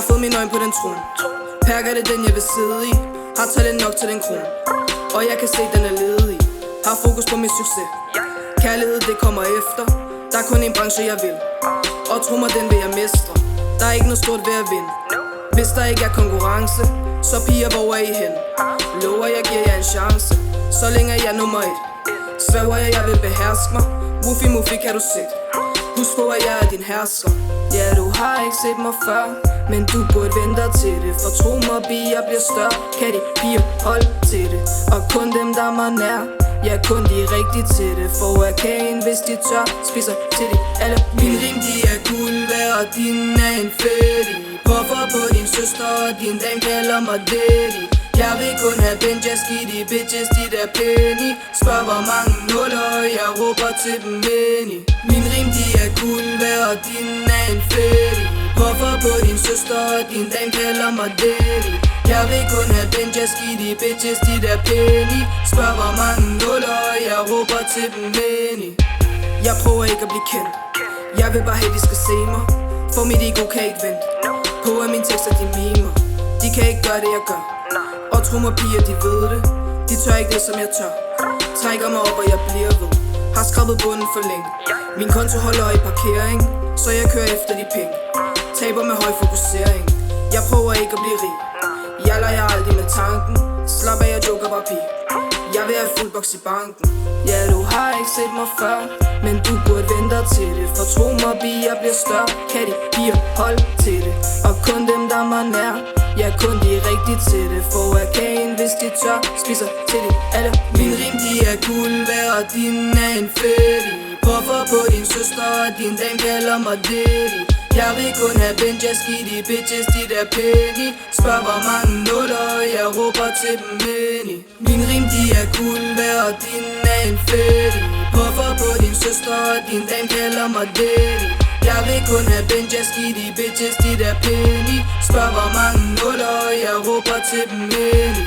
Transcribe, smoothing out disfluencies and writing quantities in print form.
har fået mine øjne på den tron. Perker det den jeg vil sidde i. Har talent nok til den kron. Og jeg kan se den er ledig. Har fokus på min succes. Kærlighed det kommer efter. Der er kun en branche jeg vil. Og tro mig den vil jeg mestre. Der er ikke noget stort ved at vinde. Hvis der ikke er konkurrence, så piger hvor er I hen? Lover jeg giver jer en chance. Så længe er jeg nummer 1. Sværger jeg vil beherske mig. Muffy Muffy kan du se. Husk på at jeg er din hersker. Ja du har ikke set mig før, men du burde vente dig til det. For tro mig bier bliver større. Kan de piger holde til det? Og kun dem der er mig nær. Ja kun de er rigtige til det. For at kagen hvis de tør spiser til de alle. Min ring de er guld værd, og din er en fattig. Puffer på din søster, og din dame kalder mig daddy. Jeg vil kun have Benjas, giv de bitches de der penny. Spørg hvor mange nuller, og jeg råber til dem many. Min rim de er guld værd, og din er en fattig. Puffer på din søster, og din dame kalder mig daddy. Jeg vil kun have Benjas, giv de bitches de der penny. Spørg hvor mange nuller, og jeg råber til dem many. Jeg prøver ikke at blive kendt. Jeg vil bare have de skal se mig. For mit ego kan ikke vente på at mine tekster de mimer. De kan ikke gøre det jeg gør. Og tro mig piger de ved det. De tør ikke det som jeg tør. Trækker mig op og jeg bliver ved. Har skrabet bunden for længe. Min konto holder i parkering, så jeg kører efter de penge. Taber med høj fokusering. Jeg prøver ikke at blive rig. Jeg leger aldrig med tanken. Slap af, jeg joker bare pige. Jeg vil have fuld boks i banken. Ja du har ikke set mig før, men du burde vente dig til det. For tro mig bier bliver større. Kan de piger holde til det? Og kun dem der er mig nær. Ja kun de er rigtige til det. For at kagen hvis de tør spiser til de alle. Min rim de er guld værd, og din er en fattig. Puffer på din søster, og din dame kalder mig daddy. Jeg vil kun have Benjas, giv de bitches de der penny. Spørg hvor mange nuller, og jeg råber til dem many. Min rim de er guld værd, og din er en fattig. Puffer på din søster, og din dame kalder mig daddy. Jeg vil kun have Benjas, giv de bitches de der penny. Spørg hvor mange nuller, og jeg råber til dem many.